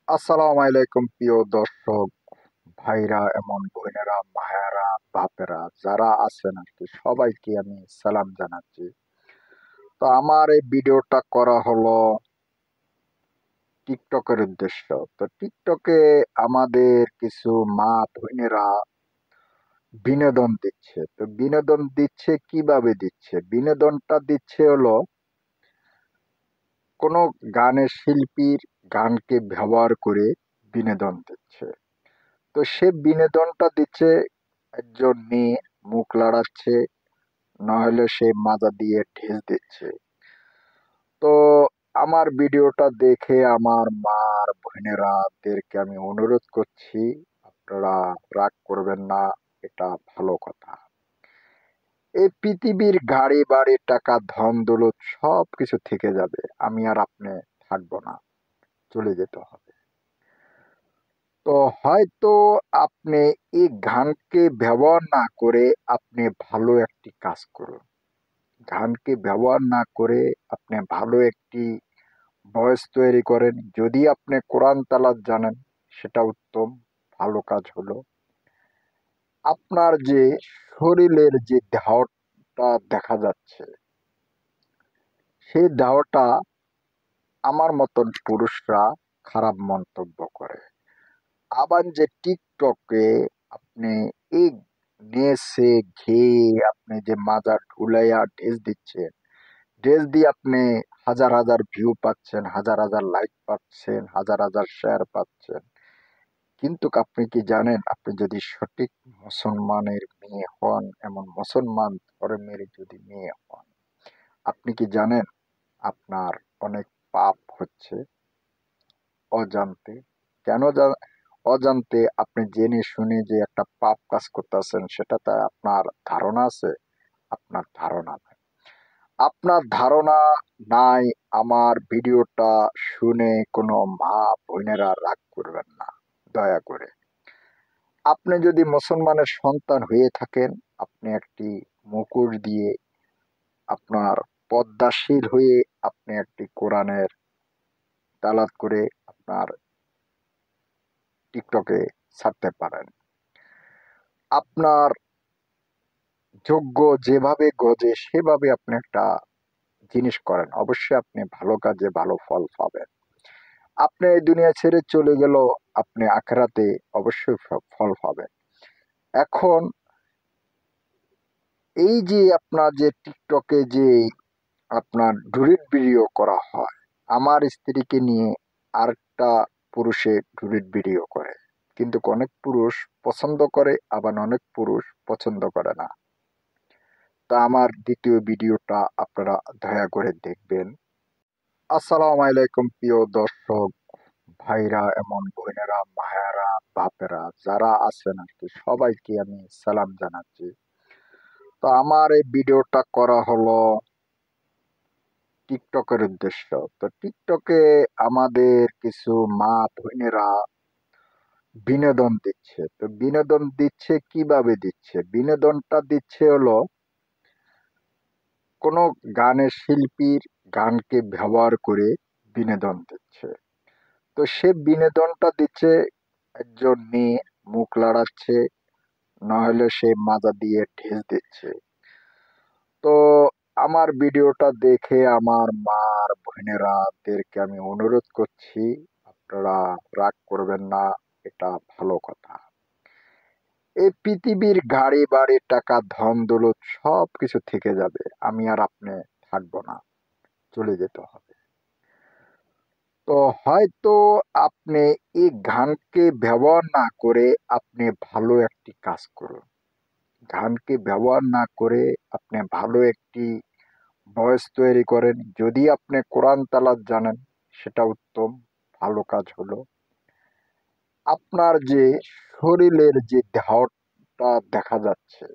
আসসালামু আলাইকুম প্রিয় দর্শক ভাইরা এমন বোনেরা মায়েরা বাপেরা যারা আছেন আর কি সবাইকে আমি সালাম জানাচ্ছি। তো আমার এই ভিডিওটা করা হলো টিকটকের উদ্দেশ্য। তো টিকটকে আমাদের কিছু মা বোনেরা বিনোদন দিচ্ছে। তো বিনোদন দিচ্ছে কিভাবে দিচ্ছে? বিনোদনটা দিচ্ছে হলো কোনো গানের শিল্পীর গানকে ব্যবহার করে বিনোদন দিচ্ছে। তো সে বিনোদনটা দিচ্ছে, একজন মেয়ে মুখ লাড়াচ্ছে, নইলে সে মাজা দিয়ে ঠেস দিচ্ছে। তো আমার ভিডিওটা দেখে আমার মার বোনেরাদেরকে আমি অনুরোধ করছি, আপনারা রাগ করবেন না, এটা ভালো কথা। এই পৃথিবীর গাড়ি বাড়ি টাকা ধন দৌলত সব কিছু থেকে যাবে, আমি আর আপনি থাকবো না, চলে যেতে হবে। তো হয়তো আপনি এই গানকে ব্যবহার না করে আপনি ভালো একটি কাজ করুন। গানকে ব্যবহার না করে আপনি ভালো একটি ভয়েস তৈরি করেন। যদি আপনি কোরআন তালাত জানেন সেটা উত্তম, ভালো কাজ হলো। আপনার যে শরীরের যে দেহটা দেখা যাচ্ছে, সেই দেহটা আমার মতন পুরুষরা খারাপ মন্তব্য করে। আবার যে টিকটকে আপনি এই নেচে ঘেয়ে আপনি যে মাজা ঢুলাইয়া ঢেস দিচ্ছেন, ড্রেস দিয়ে আপনি হাজার হাজার ভিউ পাচ্ছেন, হাজার হাজার লাইক পাচ্ছেন, হাজার হাজার শেয়ার পাচ্ছেন। কিন্তু আপনি কি জানেন, আপনি যদি সঠিক মুসলমানের মেয়ে হন, এমন মুসলমান ধর্মের যদি মেয়ে হন, আপনি কি জানেন আপনার অনেক পাপ হচ্ছে অজান্তে? কেন অজান্তে আপনি জেনে শুনে যে একটা পাপ কাজ করতেছেন, সেটাতে আপনার ধারণা আছে? আপনার ধারণা নাই। আপনার ধারণা নাই। আমার ভিডিওটা শুনে কোনো মা বোনেরা রাগ করবেন না, দয়া করে। আপনি যদি মুসলমানের সন্তান হয়ে থাকেন, আপনি একটি মুখোশ দিয়ে আপনার পদ্মাশীল হয়ে আপনি একটি কোরআনের তালাত করে আপনার টিকটকে ছাড়তে পারেন। আপনার যোগ্য যেভাবে গজে সেভাবে আপনি একটা জিনিস করেন, অবশ্যই আপনি ভালো কাজে ভালো ফল পাবেন। আপনি এই দুনিয়া ছেড়ে চলে গেল, আপনি আখেরাতে অবশ্যই ফল পাবেন। এখন এই যে আপনার যে টিকটকে যে আপনার ডুরিট ভিডিও করা হয়, আমার স্ত্রীকে নিয়ে আরেকটা পুরুষে ডুরিট ভিডিও করে, কিন্তু অনেক পুরুষ পছন্দ করে, আবার অনেক পুরুষ পছন্দ করে না। তা আমার দ্বিতীয় ভিডিওটা আপনারা দয়া করে দেখবেন। আসসালামু আলাইকুম প্রিয় দর্শক ভাইরা এমন বোনেরা মায়েরা বাপেরা যারা আছেন আর কি সবাইকে আমি সালাম জানাচ্ছি। তো আমার এই ভিডিওটা করা হলো টিকটকের উদ্দেশ্য। তো টিকটকে আমাদের কিছু মা বোনেরা বিনোদন দিচ্ছে। তো বিনোদন দিচ্ছে কিভাবে দিচ্ছে? বিনোদনটা দিচ্ছে হলো কোনো গানের শিল্পীর গানকে ব্যবহার করে বিনোদন দিচ্ছে। তো সে বিনোদনটা দিচ্ছে, একজন মেয়ে মুখ লাড়াচ্ছে, নইলে সে মাজা দিয়ে ঠেস দিচ্ছে। তো আমার ভিডিওটা দেখে আমার মার বোনেরাদেরকে আমি অনুরোধ করছি, আপনারা রাগ করবেন না, এটা ভালো কথা। এই পৃথিবীর গাড়ি বাড়ি টাকা ধন দৌলত সব কিছু থেকে যাবে, আমি আর আপনি থাকবো না, চলে যেতে হবে। তো হয়তো আপনি এই গানকে ব্যবহার না করে আপনি ভালো একটি কাজ করুন। গানকে ব্যবহার না করে আপনি ভালো একটি ভয়েস তৈরি করেন। যদি আপনি কোরআন তালাত জানেন সেটা উত্তম, ভালো কাজ হলো। আপনার যে শরীরের যে দেহটা দেখা যাচ্ছে,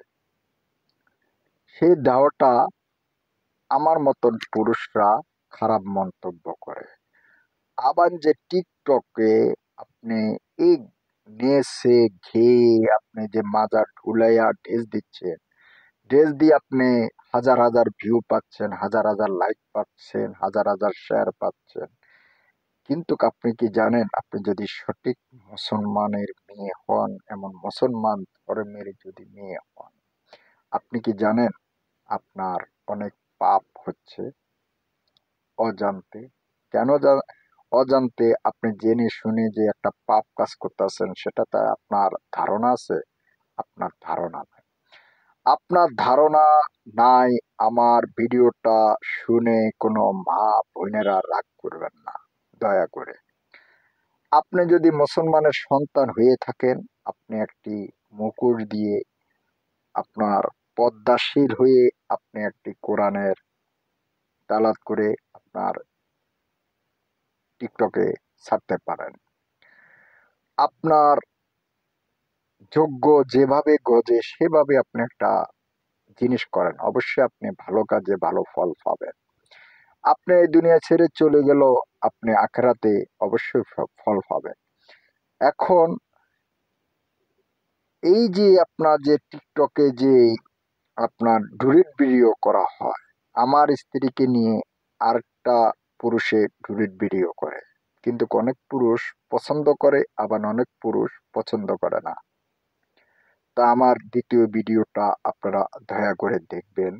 সেই দেহটা আমার মতন পুরুষরা খারাপ মন্তব্য করে। আবার যে টিকটকে আপনি এই নেচে ঘেয়ে আপনি যে মাজা ঢুলাইয়া ঢেস দিচ্ছেন, ড্রেস দিয়ে আপনি হাজার হাজার ভিউ পাচ্ছেন, হাজার হাজার লাইক পাচ্ছেন, হাজার হাজার শেয়ার পাচ্ছেন। কিন্তু আপনি কি জানেন, আপনি যদি সঠিক মুসলমানের মেয়ে হন, এমন মুসলমান ধর্মের যদি মেয়ে হন, আপনি কি জানেন আপনার অনেক পাপ হচ্ছে অজান্তে? কেন অজান্তে আপনি জেনে শুনে যে একটা পাপ কাজ করতেছেন, সেটাতে আপনার ধারণা আছে? আপনার ধারণা নাই। আপনার ধারণা নাই। আমার ভিডিওটা শুনে কোনো মা বোনেরা রাগ করবেন না, দয়া করে। আপনি যদি মুসলমানের সন্তান হয়ে থাকেন, আপনি একটি মুখোশ দিয়ে আপনার পদ্মাশীল হয়ে আপনি একটি কোরআনের তালাত করে আপনার টিকটকে ছাড়তে পারেন। আপনার যোগ্য যেভাবে গজে সেভাবে আপনি একটা জিনিস করেন, অবশ্যই আপনি ভালো কাজে ভালো ফল পাবেন। আপনি এই দুনিয়া ছেড়ে চলে গেল, আপনি আখেরাতে অবশ্যই ফল পাবেন। এখন এই যে আপনার যে টিকটকে যে আপনার ডুরিট ভিডিও করা হয়, আমার স্ত্রীকে নিয়ে আরেকটা পুরুষে ডুরিট ভিডিও করে, কিন্তু অনেক পুরুষ পছন্দ করে, আবার অনেক পুরুষ পছন্দ করে না। তা আমার দ্বিতীয় ভিডিওটা আপনারা দয়া করে দেখবেন।